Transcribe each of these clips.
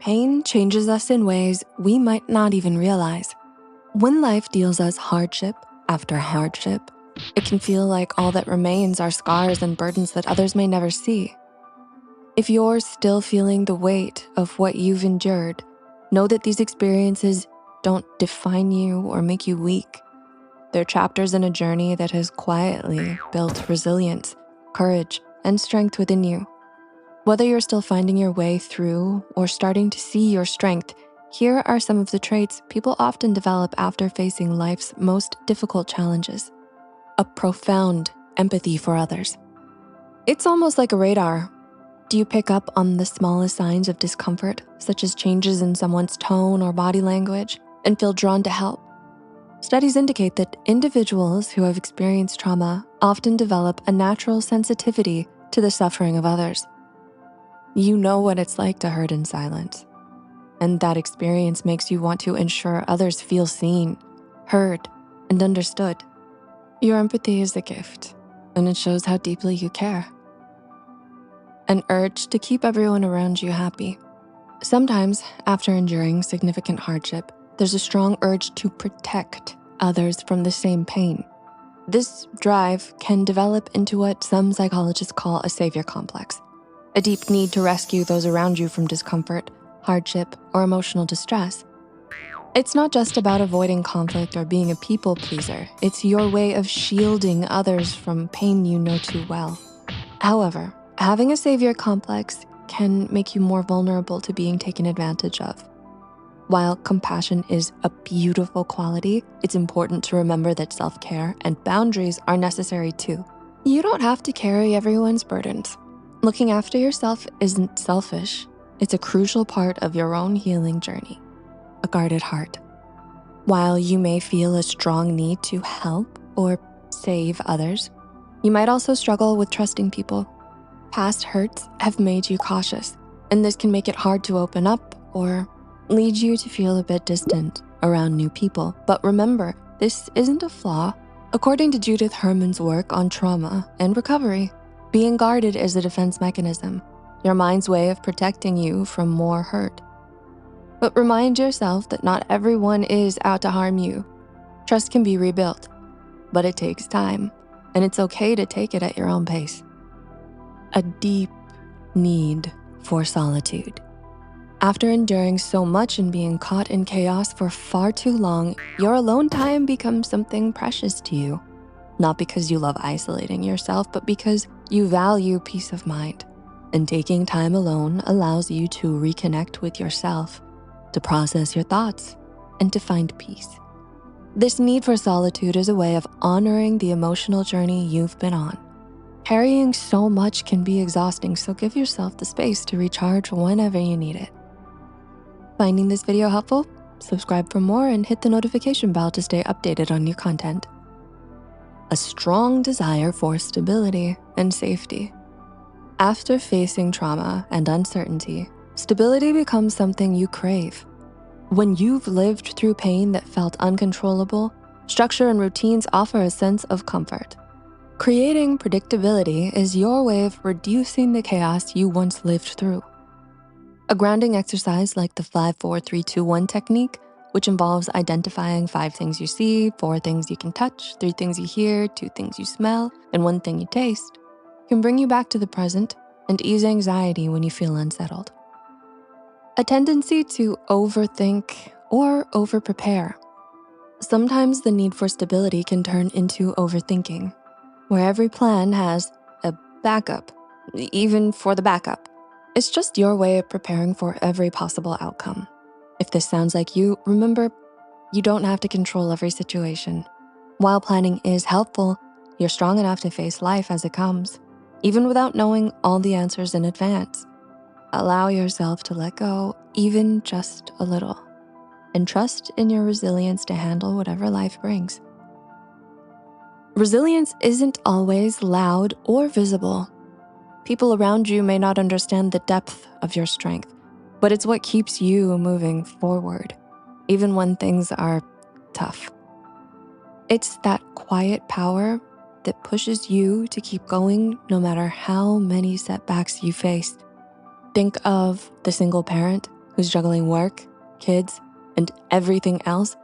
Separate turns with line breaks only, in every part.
Pain changes us in ways we might not even realize. When life deals us hardship after hardship, it can feel like all that remains are scars and burdens that others may never see. If you're still feeling the weight of what you've endured, know that these experiences don't define you or make you weak. They're chapters in a journey that has quietly built resilience, courage, and strength within you. Whether you're still finding your way through or starting to see your strength, here are some of the traits people often develop after facing life's most difficult challenges. A profound empathy for others. It's almost like a radar. Do you pick up on the smallest signs of discomfort, such as changes in someone's tone or body language, and feel drawn to help? Studies indicate that individuals who have experienced trauma often develop a natural sensitivity to the suffering of others. You know what it's like to hurt in silence, and that experience makes you want to ensure others feel seen, heard, and understood. Your empathy is a gift, and it shows how deeply you care. An urge to keep everyone around you happy. Sometimes, after enduring significant hardship, there's a strong urge to protect others from the same pain. This drive can develop into what some psychologists call a savior complex, a deep need to rescue those around you from discomfort, hardship, or emotional distress. It's not just about avoiding conflict or being a people pleaser. It's your way of shielding others from pain you know too well. However, having a savior complex can make you more vulnerable to being taken advantage of. While compassion is a beautiful quality, it's important to remember that self-care and boundaries are necessary too. You don't have to carry everyone's burdens. Looking after yourself isn't selfish. It's a crucial part of your own healing journey. A guarded heart. While you may feel a strong need to help or save others, you might also struggle with trusting people. Past hurts have made you cautious, and this can make it hard to open up or lead you to feel a bit distant around new people. But remember, this isn't a flaw. According to Judith Herman's work on trauma and recovery, being guarded is a defense mechanism, your mind's way of protecting you from more hurt. But remind yourself that not everyone is out to harm you. Trust can be rebuilt, but it takes time, and it's okay to take it at your own pace. A deep need for solitude. After enduring so much and being caught in chaos for far too long, your alone time becomes something precious to you. Not because you love isolating yourself, but because you value peace of mind. And taking time alone allows you to reconnect with yourself, to process your thoughts, and to find peace. This need for solitude is a way of honoring the emotional journey you've been on. Carrying so much can be exhausting, so give yourself the space to recharge whenever you need it. Finding this video helpful? Subscribe for more and hit the notification bell to stay updated on new content. A strong desire for stability and safety. After facing trauma and uncertainty, stability becomes something you crave. When you've lived through pain that felt uncontrollable, structure and routines offer a sense of comfort. Creating predictability is your way of reducing the chaos you once lived through. A grounding exercise like the 5-4-3-2-1 technique, which involves identifying 5 things you see, 4 things you can touch, 3 things you hear, 2 things you smell, and 1 thing you taste, can bring you back to the present and ease anxiety when you feel unsettled. A tendency to overthink or over-prepare. Sometimes the need for stability can turn into overthinking, where every plan has a backup, even for the backup. It's just your way of preparing for every possible outcome. If this sounds like you, remember, you don't have to control every situation. While planning is helpful, you're strong enough to face life as it comes, even without knowing all the answers in advance. Allow yourself to let go, even just a little, and trust in your resilience to handle whatever life brings. Resilience isn't always loud or visible. People around you may not understand the depth of your strength, but it's what keeps you moving forward, even when things are tough. It's that quiet power that pushes you to keep going no matter how many setbacks you faced. Think of the single parent who's juggling work, kids, and everything else,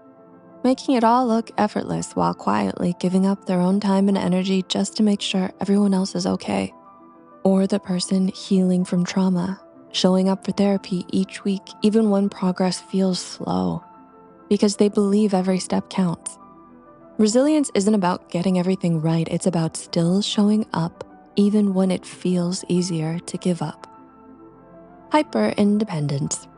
making it all look effortless while quietly giving up their own time and energy just to make sure everyone else is okay. Or the person healing from trauma, showing up for therapy each week, even when progress feels slow, because they believe every step counts. Resilience isn't about getting everything right, it's about still showing up even when it feels easier to give up. Hyper-independence.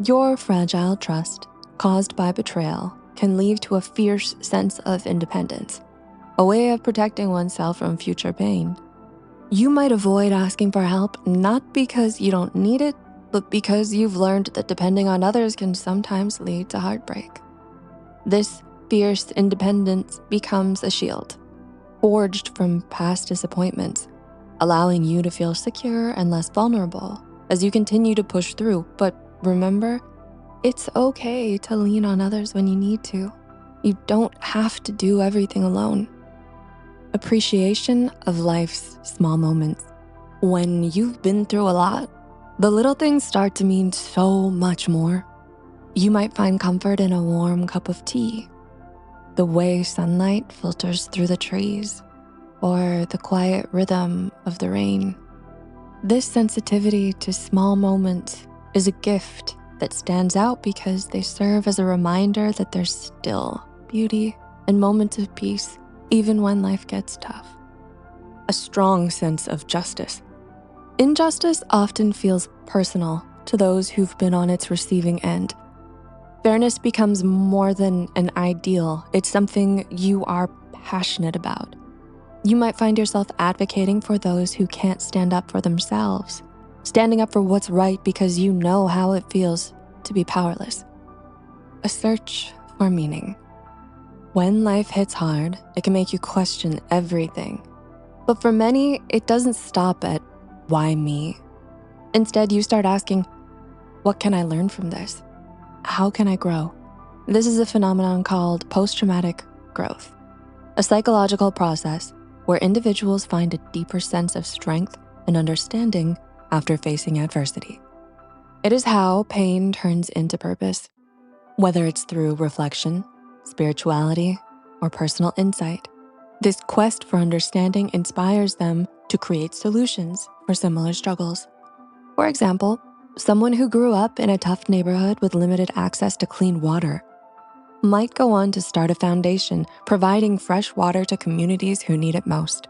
Your fragile trust, caused by betrayal, can lead to a fierce sense of independence, a way of protecting oneself from future pain. You might avoid asking for help not because you don't need it, but because you've learned that depending on others can sometimes lead to heartbreak. This fierce independence becomes a shield, forged from past disappointments, allowing you to feel secure and less vulnerable as you continue to push through. But remember, it's okay to lean on others when you need to. You don't have to do everything alone. Appreciation of life's small moments. When you've been through a lot, the little things start to mean so much more. You might find comfort in a warm cup of tea, the way sunlight filters through the trees, or the quiet rhythm of the rain. This sensitivity to small moments is a gift that stands out because they serve as a reminder that there's still beauty and moments of peace, even when life gets tough. A strong sense of justice. Injustice often feels personal to those who've been on its receiving end. Fairness becomes more than an ideal, it's something you are passionate about. You might find yourself advocating for those who can't stand up for themselves, standing up for what's right because you know how it feels to be powerless. A search for meaning. When life hits hard, it can make you question everything. But for many, it doesn't stop at why me? Instead, you start asking, what can I learn from this? How can I grow? This is a phenomenon called post-traumatic growth, a psychological process where individuals find a deeper sense of strength and understanding after facing adversity. It is how pain turns into purpose, whether it's through reflection, spirituality, or personal insight. This quest for understanding inspires them to create solutions for similar struggles. For example, someone who grew up in a tough neighborhood with limited access to clean water might go on to start a foundation providing fresh water to communities who need it most.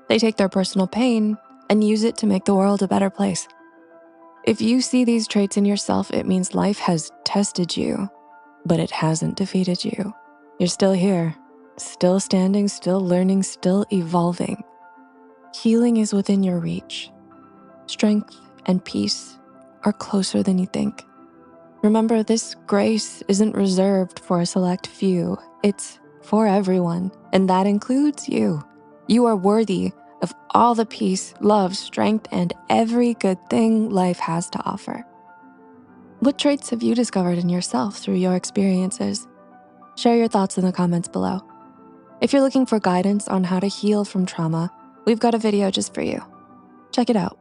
They take their personal pain and use it to make the world a better place. If you see these traits in yourself, it means life has tested you, but it hasn't defeated you. You're still here, still standing, still learning, still evolving. Healing is within your reach. Strength and peace are closer than you think. Remember, this grace isn't reserved for a select few. It's for everyone, and that includes you. You are worthy of all the peace, love, strength, and every good thing life has to offer. What traits have you discovered in yourself through your experiences? Share your thoughts in the comments below. If you're looking for guidance on how to heal from trauma, we've got a video just for you. Check it out.